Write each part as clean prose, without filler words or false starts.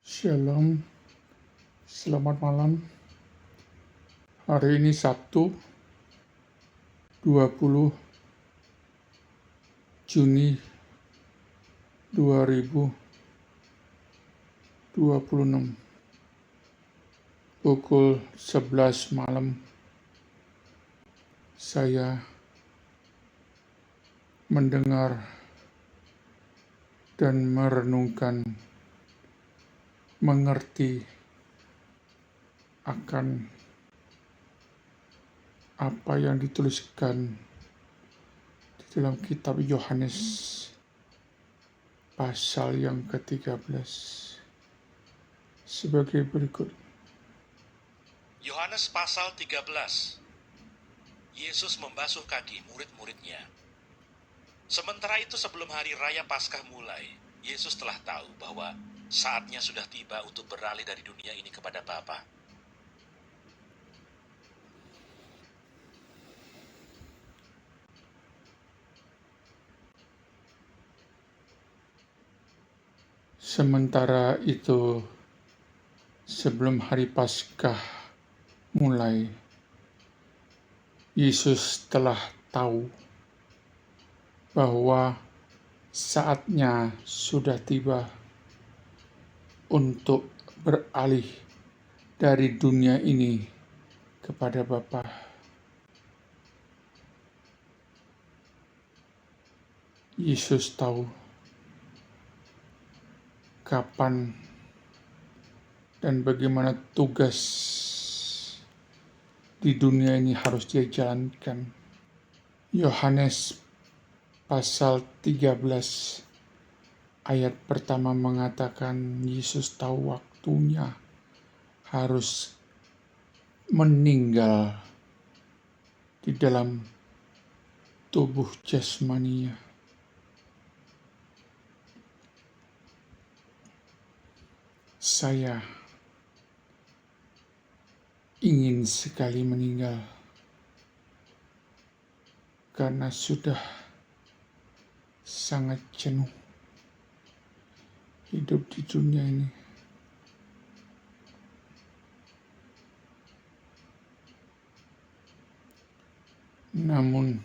Shalom, selamat malam. Hari ini Sabtu, 20 Juni 2026, pukul 11 malam. Saya mendengar dan merenungkan, mengerti akan apa yang dituliskan di dalam kitab Yohanes pasal yang ke-13 sebagai berikut. Yohanes pasal 13. Yesus membasuh kaki murid-muridnya. Sementara itu sebelum hari raya Paskah mulai, Yesus telah tahu bahwa saatnya sudah tiba untuk beralih dari dunia ini kepada Bapa. Sementara itu, sebelum hari Paskah mulai, Yesus telah tahu bahwa saatnya sudah tiba untuk beralih dari dunia ini kepada Bapa. Yesus tahu kapan dan bagaimana tugas di dunia ini harus dia jalankan. Yohanes pasal 13 ayat pertama mengatakan Yesus tahu waktunya harus meninggal di dalam tubuh jasmaninya. Saya ingin sekali meninggal karena sudah sangat jenuh hidup di dunia ini. Namun,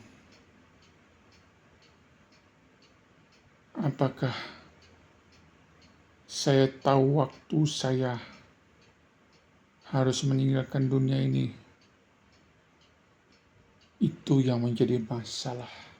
apakah saya tahu waktu saya harus meninggalkan dunia ini? Itu yang menjadi masalah.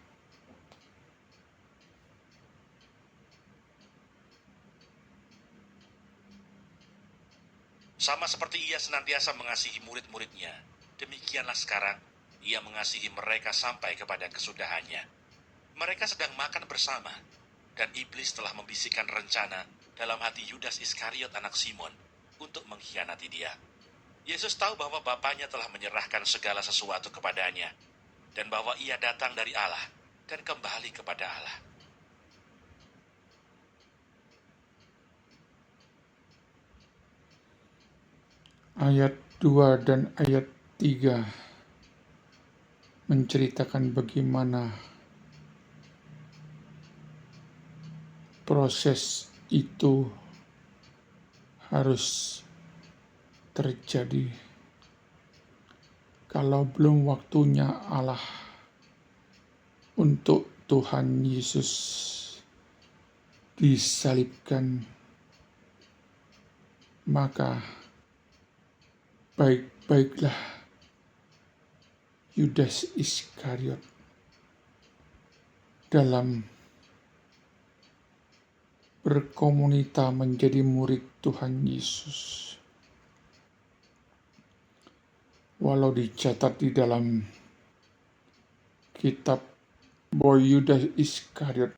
Sama seperti ia senantiasa mengasihi murid-muridnya, demikianlah sekarang ia mengasihi mereka sampai kepada kesudahannya. Mereka sedang makan bersama, dan iblis telah membisikkan rencana dalam hati Yudas Iskariot anak Simon untuk mengkhianati dia. Yesus tahu bahwa Bapanya telah menyerahkan segala sesuatu kepadanya, dan bahwa ia datang dari Allah dan kembali kepada Allah. Ayat 2 dan ayat 3 menceritakan bagaimana proses itu harus terjadi. Kalau belum waktunya Allah untuk Tuhan Yesus disalibkan, maka baik-baiklah Yudas Iskariot dalam berkomunita menjadi murid Tuhan Yesus. Walau dicatat di dalam kitab bahwa Yudas Iskariot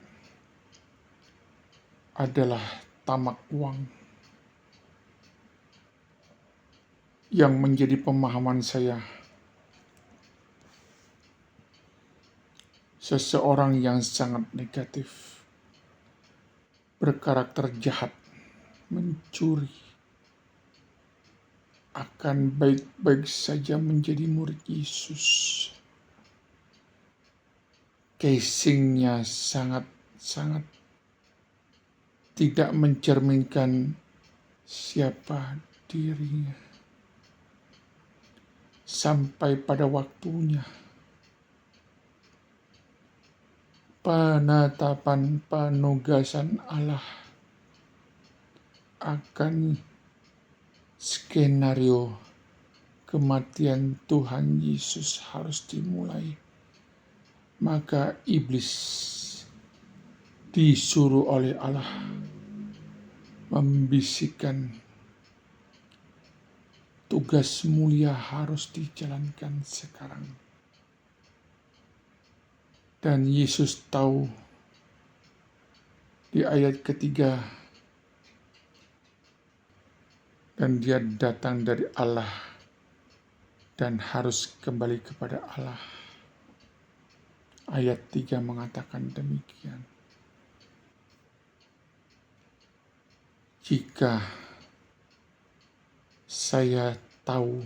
adalah tamak uang, yang menjadi pemahaman saya, seseorang yang sangat negatif, berkarakter jahat, mencuri, akan baik-baik saja menjadi murid Yesus. Casingnya sangat tidak mencerminkan siapa dirinya. Sampai pada waktunya penetapan penugasan Allah akan skenario kematian Tuhan Yesus harus dimulai. Maka iblis disuruh oleh Allah membisikkan tugas mulia harus dijalankan sekarang. Dan Yesus tahu di ayat ketiga, dan dia datang dari Allah dan harus kembali kepada Allah. Ayat 3 mengatakan demikian. Jika saya tahu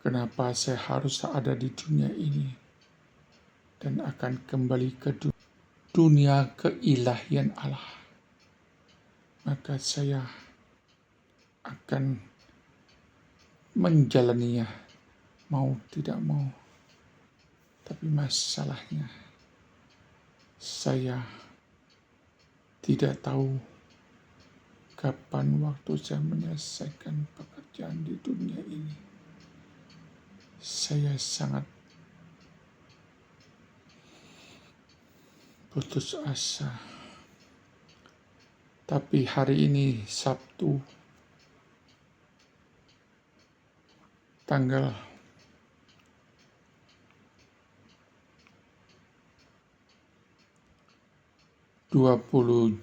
kenapa saya harus ada di dunia ini dan akan kembali ke dunia keilahian Allah, maka saya akan menjalaninya mau tidak mau. Tapi masalahnya saya tidak tahu kapan waktu saya menyelesaikan pekerjaan di dunia ini. Saya sangat putus asa. Tapi hari ini Sabtu, tanggal 20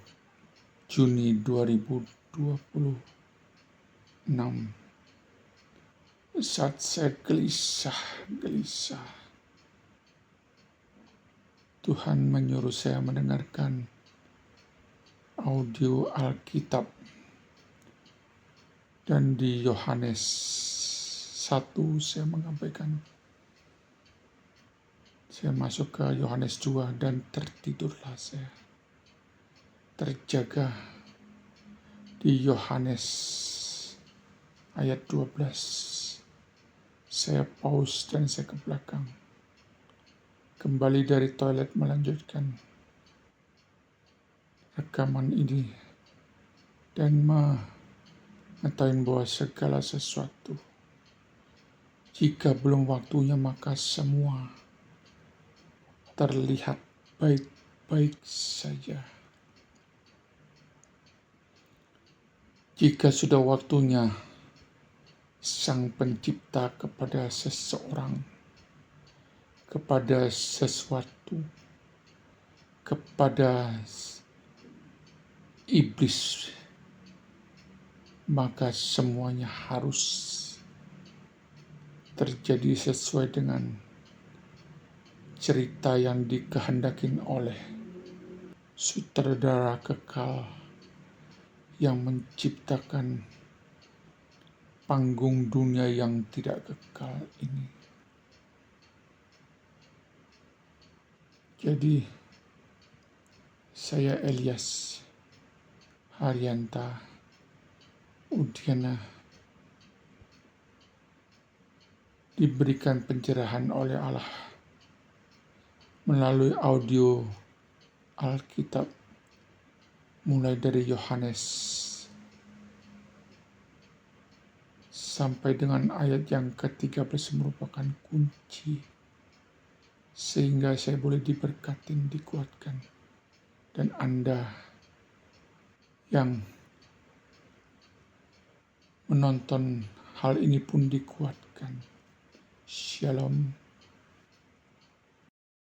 Juni 2026, saat saya gelisah, Tuhan menyuruh saya mendengarkan audio Alkitab. Dan di Yohanes 1 saya menyampaikan, saya masuk ke Yohanes 2 dan tertidurlah saya. Terjaga di Yohanes ayat 12. Saya pause dan saya ke belakang. Kembali dari toilet melanjutkan rekaman ini dan mengetahui bahwa segala sesuatu, jika belum waktunya maka semua terlihat baik-baik saja. Jika sudah waktunya Sang Pencipta kepada seseorang, kepada sesuatu, kepada iblis, maka semuanya harus terjadi sesuai dengan cerita yang dikehendakin oleh sutradara kekal yang menciptakan panggung dunia yang tidak kekal ini. Jadi, saya Elias Haryanta Udiana diberikan pencerahan oleh Allah melalui audio Alkitab mulai dari Yohanes sampai dengan ayat yang ke-13 merupakan kunci sehingga saya boleh diberkatin, dikuatkan, dan Anda yang menonton hal ini pun dikuatkan. Shalom.